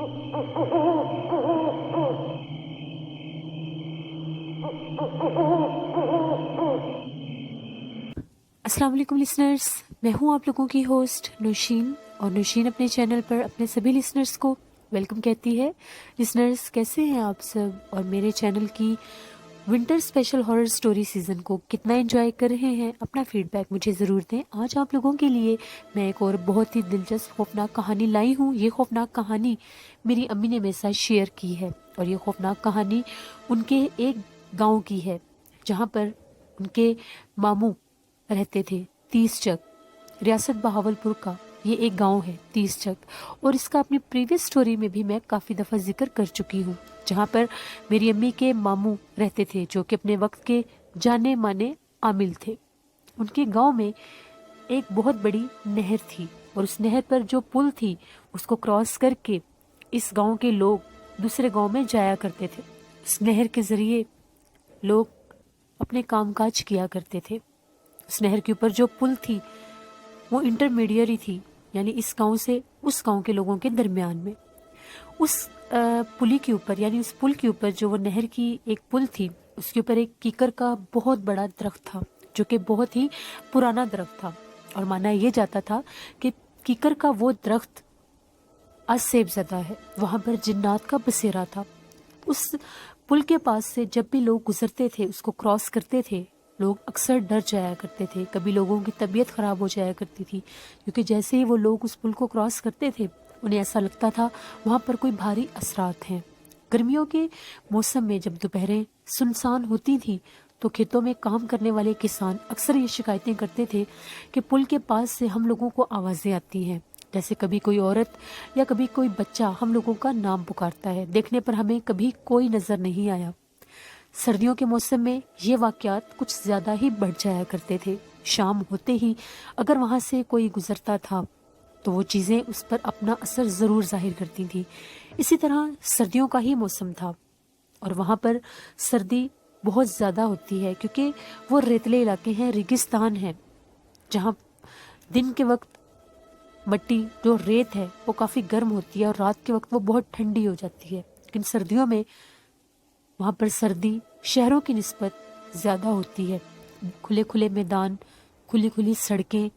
अस्सलाम वालेकुम लिसनर्स, मैं हूं आप लोगों की होस्ट नौशीन, और नौशीन अपने चैनल पर अपने सभी लिसनर्स को वेलकम कहती है। लिसनर्स, कैसे हैं आप सब, और मेरे चैनल की winter special horror story season को कितना एंजॉय कर रहे हैं? अपना फीडबैक मुझे ज़रूर दें। आज आप लोगों के लिए मैं एक और बहुत ही दिलचस्प खौफनाक कहानी लाई हूँ। ये खौफनाक कहानी मेरी अम्मी ने मेरे साथ शेयर की है, और ये खौफनाक कहानी उनके एक गांव की है जहाँ पर उनके मामू रहते थे। 30 चक, रियासत बहावलपुर का ये एक गांव है 30 चक, और इसका अपनी प्रीवियस स्टोरी में भी मैं काफ़ी दफ़ा जिक्र कर चुकी हूँ, जहाँ पर मेरी अम्मी के मामू रहते थे जो कि अपने वक्त के जाने माने आमिल थे। उनके गांव में एक बहुत बड़ी नहर थी, और उस नहर पर जो पुल थी उसको क्रॉस करके इस गांव के लोग दूसरे गांव में जाया करते थे। इस नहर के ज़रिए लोग अपने कामकाज किया करते थे। इस नहर के ऊपर जो पुल थी वो इंटरमीडियरी थी, यानी इस गांव से उस गांव के लोगों के दरमियान में। उस पुली के ऊपर, यानी उस पुल के ऊपर जो वो नहर की एक पुल थी, उसके ऊपर एक कीकर का बहुत बड़ा दरख्त था जो कि बहुत ही पुराना दरख्त था, और माना यह जाता था कि कीकर का वो दरख्त आज सेबज़दा है, वहाँ पर जिन्नात का बसेरा था। उस पुल के पास से जब भी लोग गुजरते थे, उसको क्रॉस करते थे, लोग अक्सर डर जाया करते थे। कभी लोगों की तबीयत ख़राब हो जाया करती थी, क्योंकि जैसे ही वो लोग उस पुल को क्रॉस करते थे उन्हें ऐसा लगता था वहाँ पर कोई भारी असरात हैं। गर्मियों के मौसम में जब दोपहरें सुनसान होती थी तो खेतों में काम करने वाले किसान अक्सर ये शिकायतें करते थे कि पुल के पास से हम लोगों को आवाज़ें आती हैं, जैसे कभी कोई औरत या कभी कोई बच्चा हम लोगों का नाम पुकारता है। देखने पर हमें कभी कोई नज़र नहीं आया। सर्दियों के मौसम में ये वाक़यात कुछ ज़्यादा ही बढ़ जाया करते थे। शाम होते ही अगर वहाँ से कोई गुज़रता था तो वो चीज़ें उस पर अपना असर ज़रूर ज़ाहिर करती थी। इसी तरह सर्दियों का ही मौसम था, और वहाँ पर सर्दी बहुत ज़्यादा होती है क्योंकि वो रेतले इलाके हैं, रेगिस्तान है, जहाँ दिन के वक्त मिट्टी जो रेत है वो काफ़ी गर्म होती है और रात के वक्त वो बहुत ठंडी हो जाती है। लेकिन सर्दियों में वहाँ पर सर्दी शहरों की निस्बत ज़्यादा होती है। खुले खुले मैदान, खुली खुली सड़कें,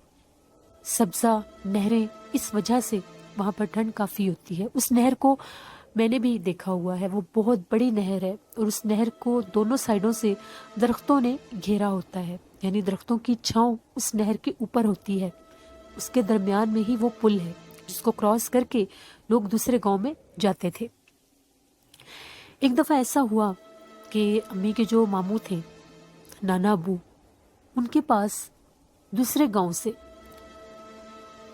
सब्ज़ा नहरें, इस वजह से वहाँ पर ठंड काफ़ी होती है। उस नहर को मैंने भी देखा हुआ है, वो बहुत बड़ी नहर है, और उस नहर को दोनों साइडों से दरख्तों ने घेरा होता है, यानी दरख्तों की छाँव उस नहर के ऊपर होती है। उसके दरमियान में ही वो पुल है जिसको क्रॉस करके लोग दूसरे गांव में जाते थे। एक दफ़ा ऐसा हुआ कि अम्मी के जो मामू थे, नाना अबू, उनके पास दूसरे गांव से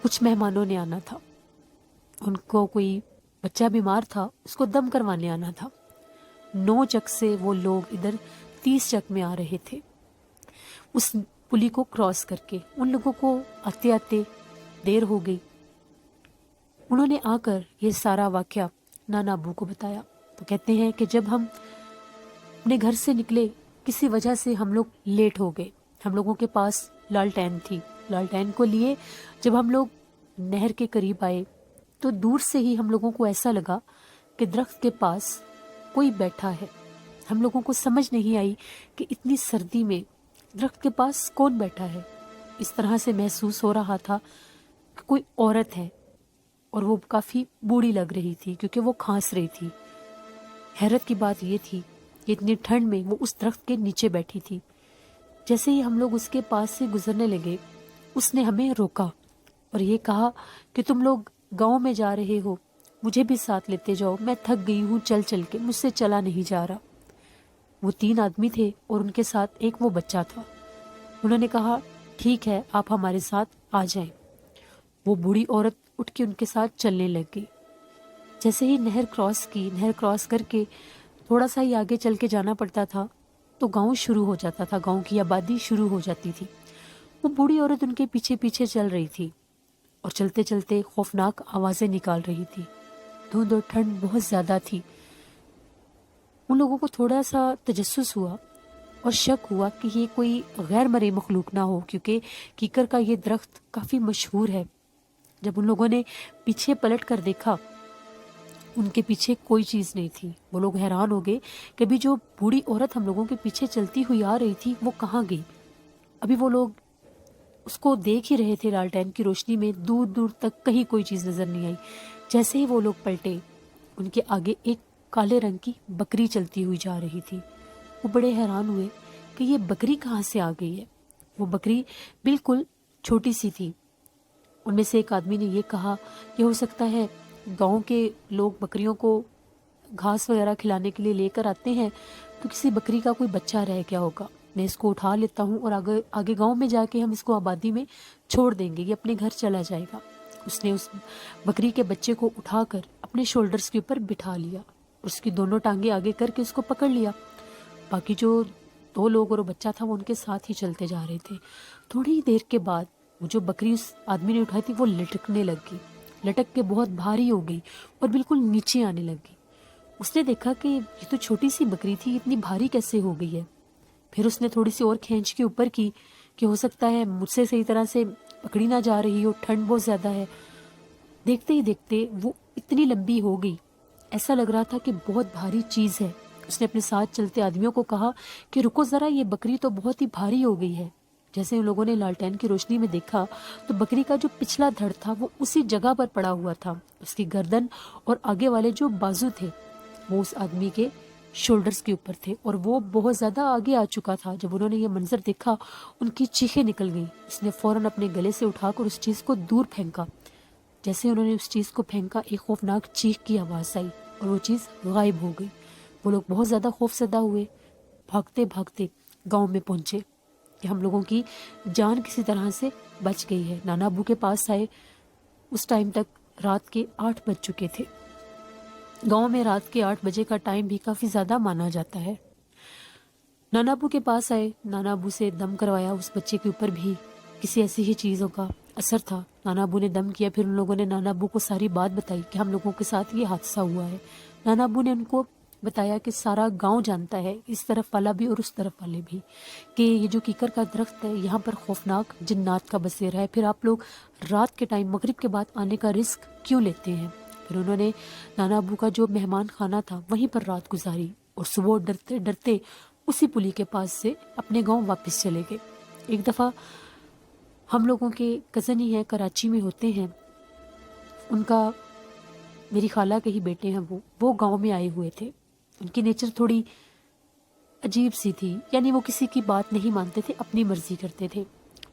कुछ मेहमानों ने आना था। उनको कोई बच्चा बीमार था, उसको दम करवाने आना था। 9 चक से वो लोग इधर 30 चक में आ रहे थे। उस पुली को क्रॉस करके उन लोगों को आते आते देर हो गई। उन्होंने आकर ये सारा वाक़या नाना अबू को बताया। तो कहते हैं कि जब हम अपने घर से निकले, किसी वजह से हम लोग लेट हो गए। हम लोगों के पास लालटेन थी, लालटेन को लिए जब हम लोग नहर के करीब आए तो दूर से ही हम लोगों को ऐसा लगा कि दरख्त के पास कोई बैठा है। हम लोगों को समझ नहीं आई कि इतनी सर्दी में दरख्त के पास कौन बैठा है। इस तरह से महसूस हो रहा था कि कोई औरत है, और वो काफ़ी बूढ़ी लग रही थी क्योंकि वो खांस रही थी। हैरत की बात ये थी कि इतनी ठंड में वो उस दरख्त के नीचे बैठी थी। जैसे ही हम लोग उसके पास से गुजरने लगे, उसने हमें रोका और ये कहा कि तुम लोग गांव में जा रहे हो, मुझे भी साथ लेते जाओ, मैं थक गई हूँ चल चल के, मुझसे चला नहीं जा रहा। वो 3 आदमी थे और उनके साथ एक वो बच्चा था। उन्होंने कहा ठीक है, आप हमारे साथ आ जाएं। वो बूढ़ी औरत उठ के उनके साथ चलने लग गई। जैसे ही नहर क्रॉस की, नहर क्रॉस करके थोड़ा सा ही आगे चल के जाना पड़ता था तो गांव शुरू हो जाता था, गांव की आबादी शुरू हो जाती थी। वो बूढ़ी औरत उनके पीछे पीछे चल रही थी और चलते चलते खौफनाक आवाज़ें निकाल रही थी। धुंध और ठंड बहुत ज़्यादा थी। उन लोगों को थोड़ा सा तजस्सुस हुआ और शक हुआ कि ये कोई गैर मरे मखलूक ना हो, क्योंकि कीकर का ये दरख्त काफ़ी मशहूर है। जब उन लोगों ने पीछे पलट कर देखा उनके पीछे कोई चीज़ नहीं थी। वो लोग हैरान हो गए कि अभी जो बूढ़ी औरत हम लोगों के पीछे चलती हुई आ रही थी वो कहाँ गई। अभी वो लोग उसको देख ही रहे थे लालटेन की रोशनी में, दूर दूर तक कहीं कोई चीज़ नज़र नहीं आई। जैसे ही वो लोग पलटे, उनके आगे एक काले रंग की बकरी चलती हुई जा रही थी। वो बड़े हैरान हुए कि ये बकरी कहाँ से आ गई है। वो बकरी बिल्कुल छोटी सी थी। उनमें से एक आदमी ने ये कहा कि हो सकता है गांव के लोग बकरियों को घास वगैरह खिलाने के लिए लेकर आते हैं, तो किसी बकरी का कोई बच्चा रह गया होगा। मैं इसको उठा लेता हूँ और आगे आगे गांव में जाके हम इसको आबादी में छोड़ देंगे, ये अपने घर चला जाएगा। उसने उस बकरी के बच्चे को उठाकर अपने शोल्डर्स के ऊपर बिठा लिया, उसकी दोनों टांगे आगे करके उसको पकड़ लिया। बाकी जो दो लोग और वो बच्चा था वो उनके साथ ही चलते जा रहे थे। थोड़ी ही देर के बाद वो जो बकरी उस आदमी ने उठाई थी वो लटकने लगी, लटक के बहुत भारी हो गई और बिल्कुल नीचे आने लगी। उसने देखा कि ये तो छोटी सी बकरी थी, इतनी भारी कैसे हो गई है। फिर उसने थोड़ी सी और खींच के ऊपर की कि हो सकता है मुझसे सही तरह से पकड़ी ना जा रही हो, ठंड बहुत ज़्यादा है। देखते ही देखते वो इतनी लंबी हो गई, ऐसा लग रहा था कि बहुत भारी चीज़ है। उसने अपने साथ चलते आदमियों को कहा कि रुको ज़रा, ये बकरी तो बहुत ही भारी हो गई है। जैसे उन लोगों ने लालटेन की रोशनी में देखा तो बकरी का जो पिछला धड़ था वो उसी जगह पर पड़ा हुआ था। उसकी गर्दन और आगे वाले जो बाजू थे वो उस आदमी के शोल्डर्स के ऊपर थे और वो बहुत ज़्यादा आगे आ चुका था। जब उन्होंने ये मंजर देखा उनकी चीखें निकल गई। उसने फ़ौरन अपने गले से उठाकर उस चीज़ को दूर फेंका। जैसे उन्होंने उस चीज़ को फेंका, एक खौफनाक चीख की आवाज़ आई और वो चीज़ गायब हो गई। वो लोग बहुत ज़्यादा खौफजदा हुए, भागते भागते गांव में पहुंचे कि हम लोगों की जान किसी तरह से बच गई है। नाना अबू के पास आए। उस टाइम तक रात के 8 बज चुके थे। गांव में रात के 8 बजे का टाइम भी काफ़ी ज़्यादा माना जाता है। नाना अबू के पास आए, नाना अबू से दम करवाया। उस बच्चे के ऊपर भी किसी ऐसी ही चीज़ों का असर था। नाना अबू ने दम किया। फिर उन लोगों ने नाना अबू को सारी बात बताई कि हम लोगों के साथ ये हादसा हुआ है। नाना अबू ने उनको बताया कि सारा गांव जानता है, इस तरफ वाला भी और उस तरफ वाले भी, कि ये जो कीकर का दरख्त है यहाँ पर खौफनाक जिन्नात का बसेरा है। फिर आप लोग रात के टाइम मगरिब के बाद आने का रिस्क क्यों लेते हैं। फिर उन्होंने नाना अबू का जो मेहमान खाना था वहीं पर रात गुजारी और सुबह डरते डरते उसी पुली के पास से अपने गांव वापस चले गए। एक दफ़ा हम लोगों के कज़न ही हैं, कराची में होते हैं, उनका मेरी खाला के ही बेटे हैं, वो गांव में आए हुए थे। उनकी नेचर थोड़ी अजीब सी थी, यानी वो किसी की बात नहीं मानते थे, अपनी मर्जी करते थे।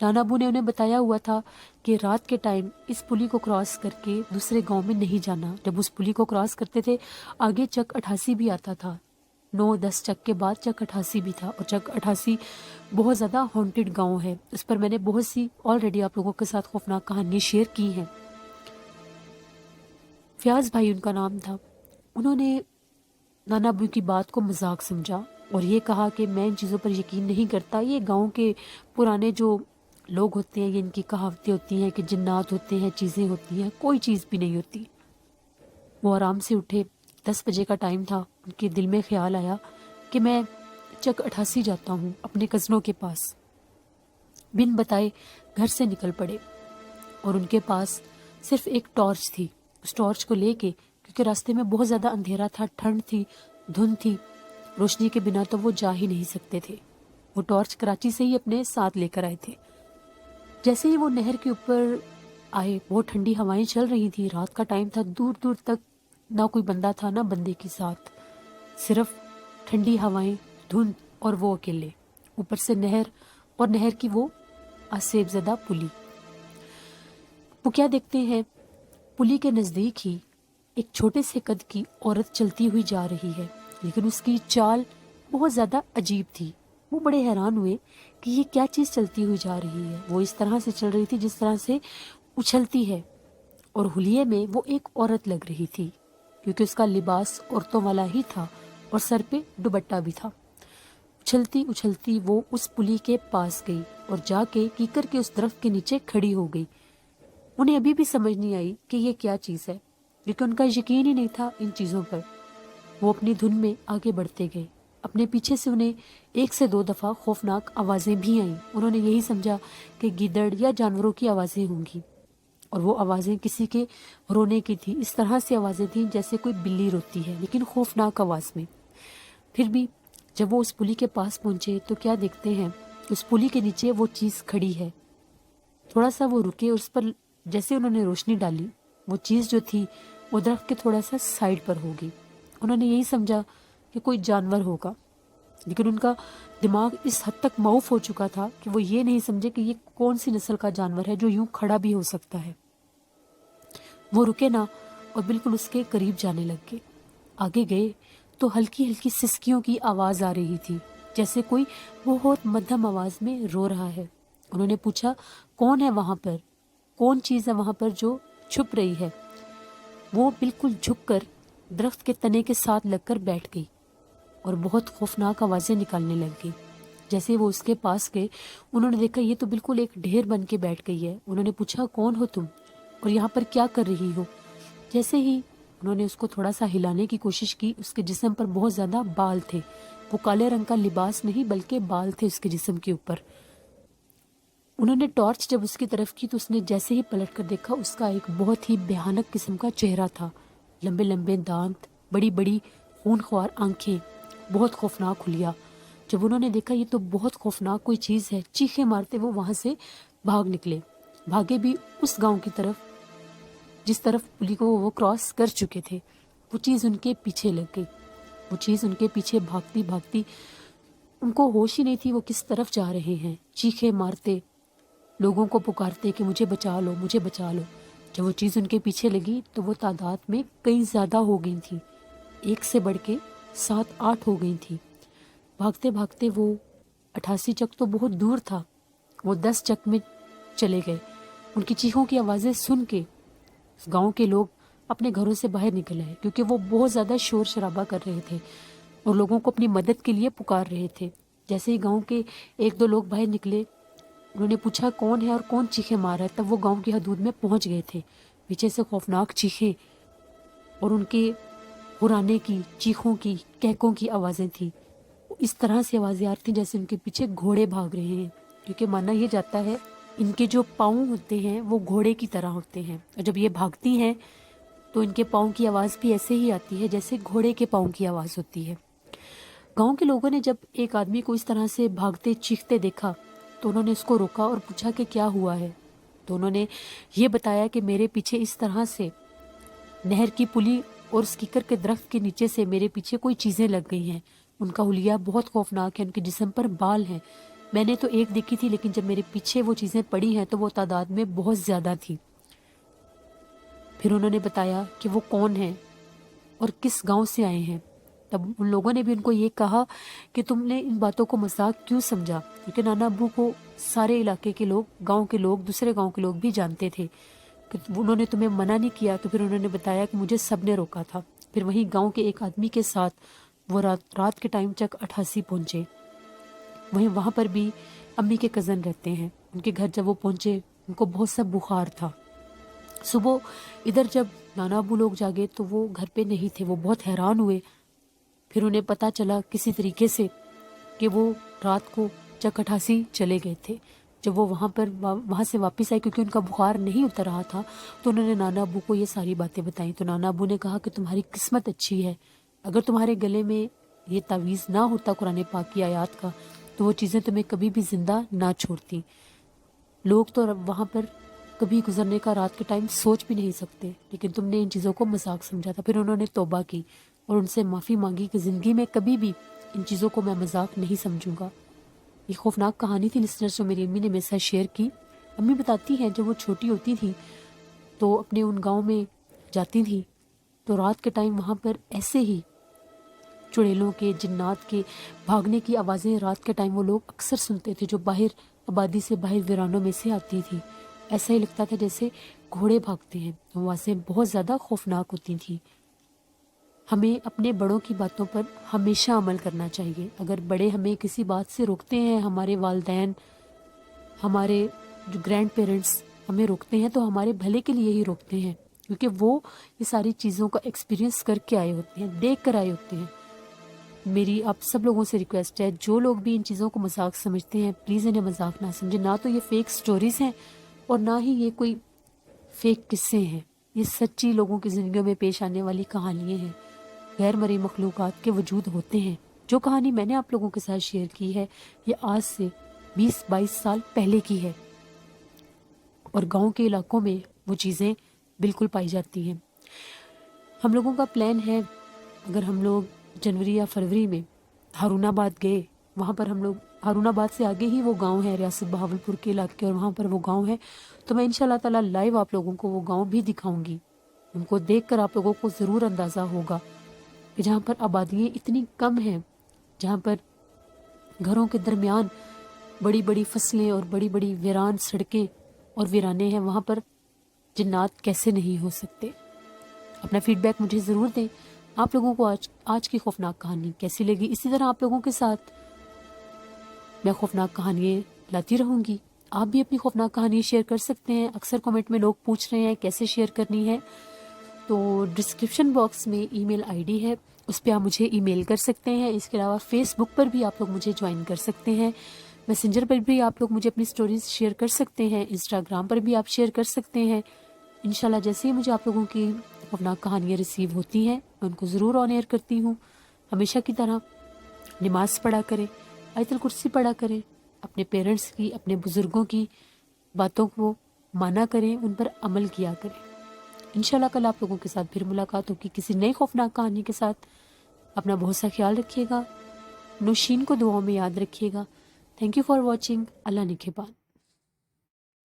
नाना अबू ने उन्हें बताया हुआ था कि रात के टाइम इस पुली को क्रॉस करके दूसरे गांव में नहीं जाना। जब उस पुली को क्रॉस करते थे आगे चक 88 भी आता था, 9-10 चक के बाद चक 88 भी था और चक 88 बहुत ज़्यादा हॉन्टेड गांव है। उस पर मैंने बहुत सी ऑलरेडी आप लोगों के साथ खौफनाक कहानियाँ शेयर की हैं। फयाज भाई उनका नाम था। उन्होंने नाना अबू की बात को मजाक समझा और ये कहा कि मैं इन चीज़ों पर यकीन नहीं करता, ये गांव के पुराने जो लोग होते हैं ये इनकी कहावतें होती हैं कि जिन्नात होते हैं, चीज़ें होती हैं, कोई चीज़ भी नहीं होती। वो आराम से उठे। 10 बजे का टाइम था। उनके दिल में ख्याल आया कि मैं चक 88 जाता हूँ अपने कज़नों के पास। बिन बताए घर से निकल पड़े और उनके पास सिर्फ एक टॉर्च थी। उस टॉर्च को लेके, क्योंकि रास्ते में बहुत ज़्यादा अंधेरा था, ठंड थी, धुंध थी, रोशनी के बिना तो वो जा ही नहीं सकते थे। वो टॉर्च कराची से ही अपने साथ लेकर आए थे। जैसे ही वो नहर के ऊपर आए, बहुत ठंडी हवाएं चल रही थी, रात का टाइम था, दूर दूर तक ना कोई बंदा था ना बंदे के साथ, सिर्फ ठंडी हवाएं, धुंध और वो अकेले, ऊपर से नहर और नहर की वो आसेबजदा पुली। वो क्या देखते हैं, पुली के नज़दीक ही एक छोटे से कद की औरत चलती हुई जा रही है, लेकिन उसकी चाल बहुत ज़्यादा अजीब थी। वो बड़े हैरान हुए कि ये क्या चीज़ चलती हुई जा रही है। वो इस तरह से चल रही थी जिस तरह से उछलती है और हुलिये में वो एक औरत लग रही थी, क्योंकि उसका लिबास औरतों वाला ही था और सर पे दुपट्टा भी था। उछलती उछलती वो उस पुली के पास गई और जाके कीकर के उस दरख्त के नीचे खड़ी हो गई। उन्हें अभी भी समझ नहीं आई कि ये क्या चीज़ है, क्योंकि उनका यकीन ही नहीं था इन चीज़ों पर। वो अपनी धुन में आगे बढ़ते गए। अपने पीछे से उन्हें 1 से 2 दफ़ा खौफनाक आवाज़ें भी आईं। उन्होंने यही समझा कि गीदड़ या जानवरों की आवाज़ें होंगी। اور وہ آوازیں کسی کے رونے کی تھی. اس طرح سے آوازیں تھیں جیسے کوئی بلی روتی ہے, لیکن خوفناک آواز میں. پھر بھی جب وہ اس پلی کے پاس پہنچے تو کیا دیکھتے ہیں, اس پلی کے نیچے وہ چیز کھڑی ہے. تھوڑا سا وہ رکے, اس پر جیسے انہوں نے روشنی ڈالی, وہ چیز جو تھی وہ درخت کے تھوڑا سا سائڈ پر ہوگی. انہوں نے یہی سمجھا کہ کوئی جانور ہوگا, لیکن ان کا دماغ اس حد تک معوف ہو چکا تھا کہ وہ یہ نہیں سمجھے کہ یہ کون سی نسل کا جانور ہے جو یوں کھڑا بھی ہو سکتا ہے. وہ رکے نہ اور بالکل اس کے قریب جانے لگ گئے. آگے گئے تو ہلکی ہلکی سسکیوں کی آواز آ رہی تھی, جیسے کوئی بہت مدھم آواز میں رو رہا ہے. انہوں نے پوچھا, کون ہے وہاں پر, کون چیز ہے وہاں پر جو چھپ رہی ہے؟ وہ بالکل جھک کر درخت کے تنے کے ساتھ لگ کر بیٹھ گئی اور بہت خوفناک آوازیں نکالنے لگ گئی. جیسے وہ اس کے پاس گئے, انہوں نے دیکھا یہ تو بالکل ایک ڈھیر بن کے بیٹھ گئی ہے. انہوں نے پوچھا, کون ہو تم اور یہاں پر کیا کر رہی ہو؟ جیسے ہی انہوں نے اس کو تھوڑا سا ہلانے کی کوشش کی, اس کے جسم پر بہت زیادہ بال تھے. وہ کالے رنگ کا لباس نہیں بلکہ بال تھے اس کے جسم کے اوپر. انہوں نے ٹارچ جب اس کی طرف کی تو اس نے جیسے ہی پلٹ کر دیکھا, اس کا ایک بہت ہی بھیانک قسم کا چہرہ تھا. لمبے لمبے دانت, بڑی بڑی خونخوار آنکھیں, بہت خوفناک حلیہ. جب انہوں نے دیکھا یہ تو بہت خوفناک کوئی چیز ہے, چیخیں مارتے وہ وہاں سے بھاگ نکلے. بھاگے بھی اس گاؤں کی طرف جس طرف پلی کو وہ کراس کر چکے تھے. وہ چیز ان کے پیچھے لگ گئی. وہ چیز ان کے پیچھے بھاگتی بھاگتی, ان کو ہوش ہی نہیں تھی وہ کس طرف جا رہے ہیں. چیخیں مارتے, لوگوں کو پکارتے کہ مجھے بچا لو, مجھے بچا لو. جب وہ چیز ان کے پیچھے لگی تو وہ تعداد میں کئی زیادہ ہو گئی تھی, ایک سے بڑھ کے 7-8 ہو گئی تھی. بھاگتے بھاگتے وہ 88 چک تو بہت دور تھا, وہ 10 چک میں چلے گئے. ان کی چیخوں کی آوازیں سن کے گاؤں کے لوگ اپنے گھروں سے باہر نکل آئے, کیونکہ وہ بہت زیادہ شور شرابہ کر رہے تھے اور لوگوں کو اپنی مدد کے لیے پکار رہے تھے. جیسے ہی گاؤں کے 1-2 لوگ باہر نکلے, انہوں نے پوچھا کون ہے اور کون چیخیں مار رہا ہے. تب وہ گاؤں کی حدود میں پہنچ گئے تھے. پیچھے سے خوفناک چیخیں اور ان کے ہرانے کی, چیخوں کی, کہکوں کی آوازیں تھیں. اس طرح سے آوازیں آ رہی تھیں جیسے ان کے پیچھے گھوڑے بھاگ رہے ہیں, کیونکہ مانا یہ جاتا ہے ان کے جو پاؤں ہوتے ہیں وہ گھوڑے کی طرح ہوتے ہیں, اور جب یہ بھاگتی ہیں تو ان کے پاؤں کی آواز بھی ایسے ہی آتی ہے جیسے گھوڑے کے پاؤں کی آواز ہوتی ہے. گاؤں کے لوگوں نے جب ایک آدمی کو اس طرح سے بھاگتے چیختے دیکھا تو انہوں نے اس کو روکا اور پوچھا کہ کیا ہوا ہے. تو انہوں نے یہ بتایا کہ میرے پیچھے اس طرح سے نہر کی پلی اور اسکیکر کے درخت کے نیچے سے میرے پیچھے کوئی چیزیں لگ گئی ہیں. ان کا حلیہ بہت خوفناک ہے, ان کے جسم پر بال ہیں. میں نے تو ایک دیکھی تھی, لیکن جب میرے پیچھے وہ چیزیں پڑی ہیں تو وہ تعداد میں بہت زیادہ تھی. پھر انہوں نے بتایا کہ وہ کون ہیں اور کس گاؤں سے آئے ہیں. تب ان لوگوں نے بھی ان کو یہ کہا کہ تم نے ان باتوں کو مذاق کیوں سمجھا, کیونکہ نانا ابو کو سارے علاقے کے لوگ, گاؤں کے لوگ, دوسرے گاؤں کے لوگ بھی جانتے تھے کہ انہوں نے تمہیں منع نہیں کیا. تو پھر انہوں نے بتایا کہ مجھے سب نے روکا تھا. پھر وہیں گاؤں کے ایک آدمی کے ساتھ وہ رات کے ٹائم چک 88 پہنچے. وہاں پر بھی امی کے کزن رہتے ہیں. ان کے گھر جب وہ پہنچے ان کو بہت سا بخار تھا. صبح ادھر جب نانا ابو لوگ جاگے تو وہ گھر پہ نہیں تھے. وہ بہت حیران ہوئے. پھر انہیں پتا چلا کسی طریقے سے کہ وہ رات کو چک 88 چلے گئے تھے. جب وہ وہاں سے واپس آئے, کیونکہ ان کا بخار نہیں اتر رہا تھا, تو انہوں نے نانا ابو کو یہ ساری باتیں بتائیں. تو نانا ابو نے کہا کہ تمہاری قسمت اچھی ہے, اگر تمہارے گلے میں یہ تعویذ نہ ہوتا قرآن پاک کی آیات کا تو وہ چیزیں تمہیں کبھی بھی زندہ نہ چھوڑتی. لوگ تو وہاں پر کبھی گزرنے کا رات کے ٹائم سوچ بھی نہیں سکتے, لیکن تم نے ان چیزوں کو مذاق سمجھا تھا. پھر انہوں نے توبہ کی اور ان سے معافی مانگی کہ زندگی میں کبھی بھی ان چیزوں کو میں مذاق نہیں سمجھوں گا. یہ خوفناک کہانی تھی لسنرز جو میری امی نے میرے ساتھ شیئر کی. امی بتاتی ہیں جب وہ چھوٹی ہوتی تھی تو اپنے ان گاؤں میں جاتی تھی تو رات کے ٹائم وہاں پر ایسے ہی چڑیلوں کے, جنات کے بھاگنے کی آوازیں رات کے ٹائم وہ لوگ اکثر سنتے تھے, جو باہر آبادی سے باہر ویرانوں میں سے آتی تھی. ایسا ہی لگتا تھا جیسے گھوڑے بھاگتے ہیں. آوازیں بہت زیادہ خوفناک ہوتی تھیں. ہمیں اپنے بڑوں کی باتوں پر ہمیشہ عمل کرنا چاہیے. اگر بڑے ہمیں کسی بات سے روکتے ہیں, ہمارے والدین, ہمارے جو گرینڈ پیرنٹس ہمیں روکتے ہیں تو ہمارے بھلے کے لیے ہی روکتے ہیں, کیونکہ وہ یہ ساری چیزوں کا ایکسپیرینس کر کے آئے ہوتے ہیں, دیکھ کر آئے ہوتے ہیں. میری آپ سب لوگوں سے ریکویسٹ ہے, جو لوگ بھی ان چیزوں کو مذاق سمجھتے ہیں پلیز انہیں مذاق نہ سمجھیں. نہ تو یہ فیک سٹوریز ہیں اور نہ ہی یہ کوئی फेक किस्से हैं, ये सच्ची लोगों की ज़िंदगियों में पेश आने वाली कहानियाँ हैं। गैर मरी मखलूक़ात के वजूद होते हैं। जो कहानी मैंने आप लोगों के साथ शेयर की है ये आज से 20-22 साल पहले की है और गांव के इलाकों में वो चीज़ें बिल्कुल पाई जाती हैं। हम लोगों का प्लान है, अगर हम लोग जनवरी या फरवरी में हारूनाबाद गए, वहाँ पर हम लोग हारूनाबाद से आगे ही वो गांव है रियासत बहावलपुर के इलाके, और वहाँ पर वो गांव है, तो मैं इंशाल्लाह ताला लाइव आप लोगों को वो गांव भी दिखाऊंगी। उनको देखकर आप लोगों को ज़रूर अंदाज़ा होगा कि जहाँ पर आबादियाँ इतनी कम हैं, जहाँ पर घरों के दरमियान बड़ी बड़ी फसलें और बड़ी बड़ी वीरान सड़कें और वीराने हैं, वहाँ पर जिन्नात कैसे नहीं हो सकते। अपना फीडबैक मुझे ज़रूर दें। आप लोगों को आज की खौफनाक कहानी कैसी लगी। इसी तरह आप लोगों के साथ मैं खौफनाक कहानियाँ लाती रहूँगी। आप भी अपनी खौफनाक कहानी शेयर कर सकते हैं। अक्सर कमेंट में लोग पूछ रहे हैं कैसे शेयर करनी है, तो डिस्क्रिप्शन बॉक्स में ईमेल आईडी है, उस पर आप मुझे ईमेल कर सकते हैं। इसके अलावा फेसबुक पर भी आप लोग मुझे ज्वाइन कर सकते हैं। मैसेंजर पर भी आप लोग मुझे अपनी स्टोरीज शेयर कर सकते हैं। इंस्टाग्राम पर भी आप शेयर कर सकते हैं। इंशाल्लाह जैसे ही मुझे आप लोगों की खौफनाक कहानियाँ रिसीव होती हैं मैं उनको ज़रूर ऑन एयर करती हूँ। हमेशा की तरह नमाज पढ़ा करें, आयतुल कुर्सी पढ़ा करें, अपने पेरेंट्स की, अपने बुज़ुर्गों की बातों को माना करें, उन पर अमल किया करें। इंशाल्लाह कल आप लोगों के साथ फिर मुलाकात होगी किसी नई खौफनाक कहानी के साथ। अपना बहुत सा ख्याल रखिएगा। नौशीन को दुआओं में याद रखिएगा। Thank you for watching. Allah निगहबान।